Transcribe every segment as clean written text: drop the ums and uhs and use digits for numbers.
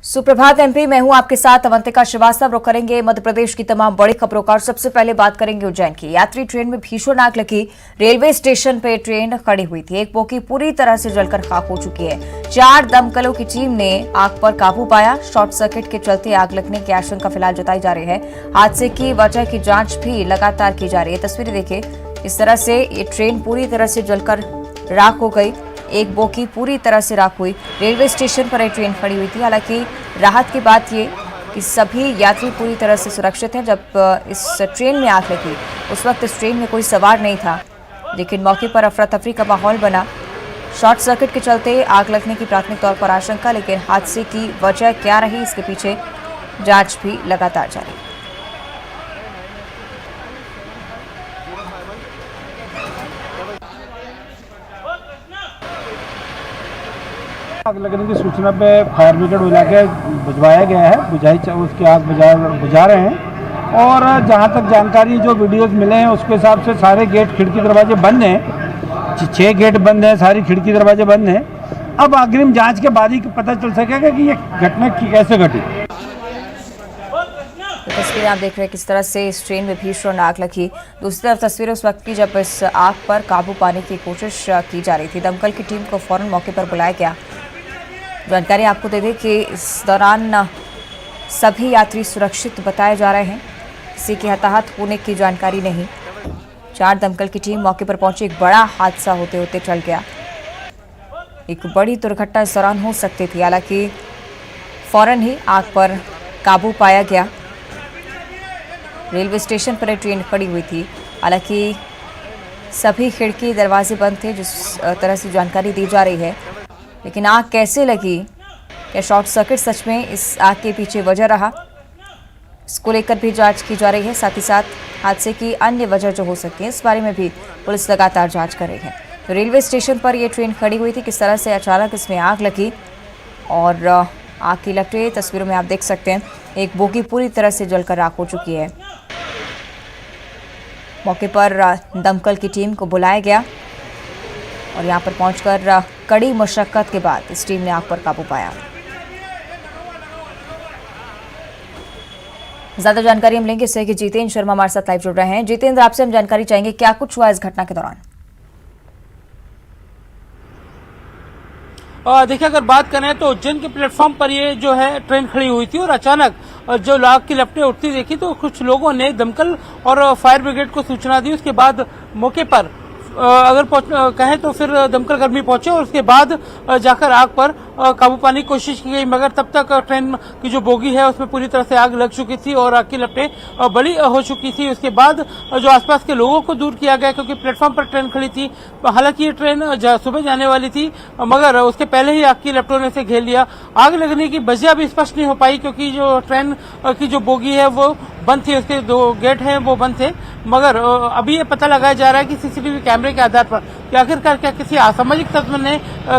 सुप्रभात एमपी, मैं हूं आपके साथ अवंतिका श्रीवास्तव। रुक करेंगे मध्य प्रदेश की तमाम बड़ी खबरों का और सबसे पहले बात करेंगे उज्जैन की। यात्री ट्रेन में भीषण आग लगी। रेलवे स्टेशन पे ट्रेन खड़ी हुई थी। एक बोगी पूरी तरह से जलकर खाक हो चुकी है। 4 दमकलों की टीम ने आग पर काबू पाया। शॉर्ट सर्किट के चलते आग लगने की आशंका फिलहाल जताई जा रही है। हादसे की वजह की जांच भी लगातार की जा रही है। तस्वीरें देखिए, इस तरह से ये ट्रेन पूरी तरह से जलकर राख हो गई। एक बोगी पूरी तरह से राख हुई। रेलवे स्टेशन पर एक ट्रेन खड़ी हुई थी। हालांकि राहत की बात ये कि सभी यात्री पूरी तरह से सुरक्षित हैं। जब इस ट्रेन में आग लगी उस वक्त इस ट्रेन में कोई सवार नहीं था, लेकिन मौके पर अफरा तफरी का माहौल बना। शॉर्ट सर्किट के चलते आग लगने की प्राथमिक तौर पर आशंका, लेकिन हादसे की वजह क्या रही इसके पीछे जांच भी लगातार जारी है। आग लगने की सूचना पे फायर ब्रिगेड बुला के बुझवाया गया है। उसकी आग बुझा रहे हैं। और जहां तक जानकारी जो वीडियोस मिले हैं उसके हिसाब से सारे गेट खिड़की दरवाजे बंद हैं। 6 गेट बंद हैं, सारी खिड़की दरवाजे बंद हैं। अब अग्रिम जांच के बाद ही पता चल सकेगा कि ये घटना कैसे घटी। तस्वीरें आप देख रहे हैं किस तरह से इस ट्रेन में भीषण आग लगी। दूसरी तरफ तस्वीरें उस वक्त की जब इस आग पर काबू पाने की कोशिश की जा रही थी। दमकल की टीम को फौरन मौके पर बुलाया गया। जानकारी आपको दे दें कि इस दौरान सभी यात्री सुरक्षित बताए जा रहे हैं। किसी के हताहत होने की जानकारी नहीं। 4 दमकल की टीम मौके पर पहुंची। एक बड़ा हादसा होते होते टल गया। एक बड़ी दुर्घटना इस दौरान हो सकती थी। हालांकि फौरन ही आग पर काबू पाया गया। रेलवे स्टेशन पर एक ट्रेन खड़ी हुई थी। हालांकि सभी खिड़की दरवाजे बंद थे, जिस तरह से जानकारी दी जा रही है। लेकिन आग कैसे लगी, क्या शॉर्ट सर्किट सच में इस आग के पीछे वजह रहा, इसको लेकर भी जांच की जा रही है। साथ ही साथ हादसे की अन्य वजह जो हो सकती है इस बारे में भी पुलिस लगातार जांच कर रही है। तो रेलवे स्टेशन पर ये ट्रेन खड़ी हुई थी, किस तरह से अचानक इसमें आग लगी और आग की लपटें तस्वीरों में आप देख सकते हैं। एक बोगी पूरी तरह से जलकर राख हो चुकी है। मौके पर दमकल की टीम को बुलाया गया और यहां पर पहुंचकर कड़ी मशक्कत के बाद इस टीम ने आग पर काबू पाया। ज्यादा जानकारी हम लेंगे इससे कि जितेंद्र शर्मा हमारे साथ लाइव जुड़ रहे हैं। जितेंद्र, आपसे हम जानकारी चाहेंगे क्या कुछ हुआ इस घटना के दौरान। देखिए, अगर बात करें तो उज्जैन के प्लेटफॉर्म पर ये जो है ट्रेन खड़ी हुई थी और अचानक जो आग की लपटें उठती देखी तो कुछ लोगों ने दमकल और फायर ब्रिगेड को सूचना दी। उसके बाद मौके पर अगर कहें तो फिर दमकल कर्मी पहुंचे और उसके बाद जाकर आग पर काबू पाने की कोशिश की गई, मगर तब तक ट्रेन की जो बोगी है उसमें पूरी तरह से आग लग चुकी थी और आग की लपटें बड़ी हो चुकी थी। उसके बाद जो आसपास के लोगों को दूर किया गया, क्योंकि प्लेटफॉर्म पर ट्रेन खड़ी थी। हालांकि ये ट्रेन सुबह जाने वाली थी, मगर उसके पहले ही आग की लपटों ने से घेर लिया। आग लगने की वजह अभी स्पष्ट नहीं हो पाई, क्योंकि जो ट्रेन की जो बोगी है वो बंद थी, उसके 2 गेट हैं वो बंद थे। मगर अभी ये पता लगाया जा रहा है कि सीसीटीवी कैमरे के आधार पर कि आखिरकार क्या किसी असामाजिक तत्व ने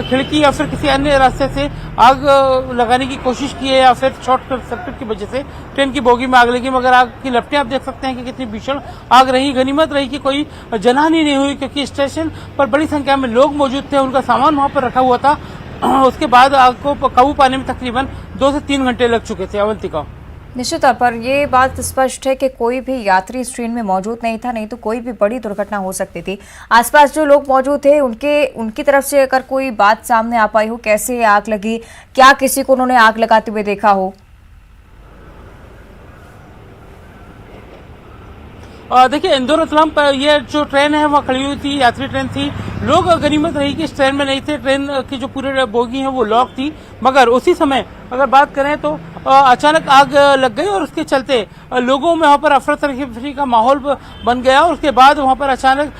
खिड़की या फिर किसी अन्य रास्ते से आग लगाने की कोशिश की है या फिर शॉर्ट सर्किट की वजह से ट्रेन की बोगी में आग लगी। मगर आग की लपटें आप देख सकते हैं कि कितनी भीषण आग रही। गनीमत रही कि कोई जनहानि नहीं हुई, क्योंकि स्टेशन पर बड़ी संख्या में लोग मौजूद थे, उनका सामान वहां पर रखा हुआ था। उसके बाद आग को काबू पाने में तकरीबन 2 से 3 घंटे लग चुके थे। अवंतिका, निश्चित तौर पर ये बात स्पष्ट है कि कोई भी यात्री इस ट्रेन में मौजूद नहीं था, नहीं तो कोई भी बड़ी दुर्घटना हो सकती थी। आसपास जो लोग मौजूद थे उनकी तरफ से अगर कोई बात सामने आ पाई हो, कैसे आग लगी, क्या किसी को उन्होंने आग लगाते हुए देखा हो? देखिए, इंदौर रतलाम पर ये जो ट्रेन है वह खड़ी हुई थी, यात्री ट्रेन थी। लोग गनीमत रही कि इस ट्रेन में नहीं थे। ट्रेन की जो पूरे बोगी है वो लॉक थी, मगर उसी समय अगर बात करें तो अचानक आग लग गई और उसके चलते लोगों में वहां पर अफरा तफरी का माहौल बन गया। और उसके बाद वहां पर अचानक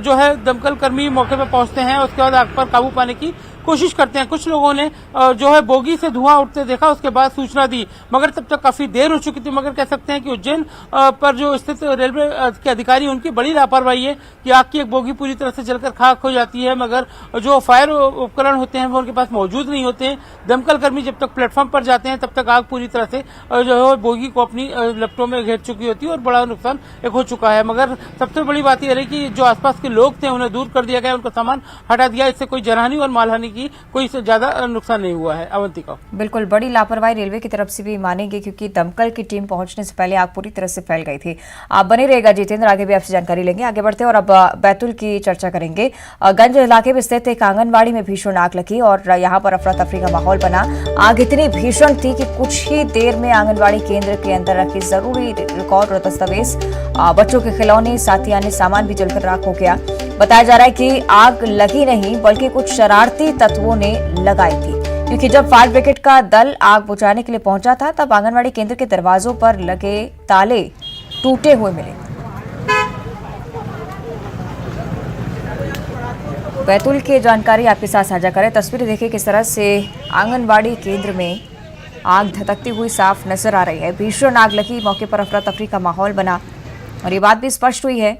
जो है दमकल कर्मी मौके पर पहुंचते हैं। उसके बाद आग पर काबू पाने की कोशिश करते हैं। कुछ लोगों ने जो है बोगी से धुआं उठते देखा, उसके बाद सूचना दी, मगर तब तक काफी देर हो चुकी थी। मगर कह सकते हैं कि उज्जैन पर जो स्थित रेलवे के अधिकारी, उनकी बड़ी लापरवाही है कि आग की एक बोगी पूरी तरह से जलकर खाक हो जाती है, मगर जो फायर उपकरण होते हैं वो उनके पास मौजूद नहीं होते हैं। दमकल कर्मी जब तक प्लेटफॉर्म पर जाते हैं तब तक आग पूरी तरह से जो है बोगी को अपनी लपटों में घेर चुकी होती है और बड़ा नुकसान एक हो चुका है। मगर सबसे बड़ी बात यह रही कि जो आसपास के लोग थे उन्हें दूर कर दिया गया, उनका सामान हटा दिया। इससे कोई जनहानि और मालहानि कि कोई ज्यादा नुकसान नहीं हुआ है। अवंतिका, बिल्कुल बड़ी लापरवाही रेलवे की तरफ से भी मानेंगे, क्योंकि दमकल की टीम पहुंचने से पहले आग पूरी तरह से फैल गई थी। आप बने रहेगा जितेंद्र, आगे भी आपसे जानकारी लेंगे। आगे बढ़ते हैं और अब बैतूल की चर्चा करेंगे। गंज इलाके में स्थित एक आंगनबाड़ी में भीषण आग लगी और यहाँ पर अफरा तफरी का माहौल बना। आग इतनी भीषण थी कि कुछ ही देर में आंगनबाड़ी केंद्र के अंदर रखे जरूरी रिकॉर्ड और दस्तावेज, बच्चों के खिलौने, साथ ही अन्य सामान भी जलकर राख हो गया। बताया जा रहा है कि आग लगी नहीं बल्कि कुछ शरारती तत्वों ने लगाई थी, क्योंकि जब फायर ब्रिगेड का दल आग बुझाने के लिए पहुंचा था तब आंगनबाड़ी केंद्र के दरवाजों पर लगे ताले टूटे हुए मिले। बैतूल की जानकारी आपके साथ साझा करें। तस्वीरें देखिए किस तरह से आंगनबाड़ी केंद्र में आग धधकती हुई साफ नजर आ रही है। भीषण आग लगी, मौके पर अफरा तफरी का माहौल बना और ये बात भी स्पष्ट हुई है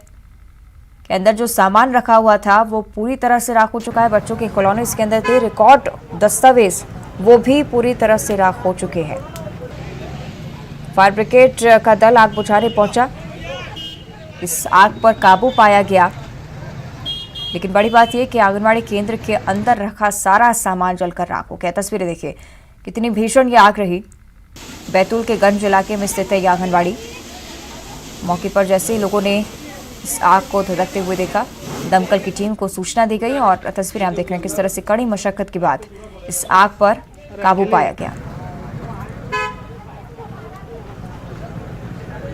कि अंदर जो सामान रखा हुआ था वो पूरी तरह से राख हो चुका है। बच्चों के खिलौने इसके अंदर थे, रिकॉर्ड, दस्तावेज वो भी पूरी तरह से राख हो चुके हैं। फायर ब्रिगेड का दल आग बुझाने पहुंचा, इस आग पर काबू पाया गया, लेकिन बड़ी बात यह कि आंगनबाड़ी केंद्र के अंदर रखा सारा सामान जलकर राख हो गया। तस्वीरें देखिए कितनी भीषण ये आग रही। बैतूल के गंज इलाके में स्थित है ये आंगनबाड़ी। मौके पर जैसे ही लोगों ने इस आग को धधकते हुए देखा, दमकल की टीम को सूचना दी गई और तस्वीरें आप देख रहे हैं किस तरह से कड़ी मशक्कत के बाद इस आग पर काबू पाया गया।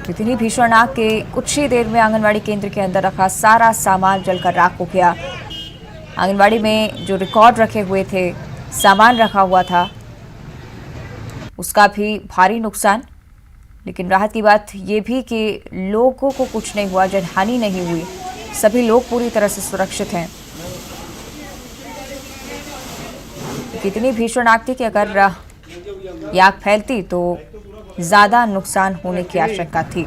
इतनी भीषण आग के कुछ ही देर में आंगनबाड़ी केंद्र के अंदर रखा सारा सामान जलकर राख हो गया। आंगनबाड़ी में जो रिकॉर्ड रखे हुए थे, सामान रखा हुआ था, उसका भी भारी नुकसान। लेकिन राहत की बात यह भी कि लोगों को कुछ नहीं हुआ, जनहानि नहीं हुई, सभी लोग पूरी तरह से सुरक्षित हैं। कितनी भीषण आग थी कि अगर ये आग फैलती तो ज्यादा नुकसान होने की आशंका थी।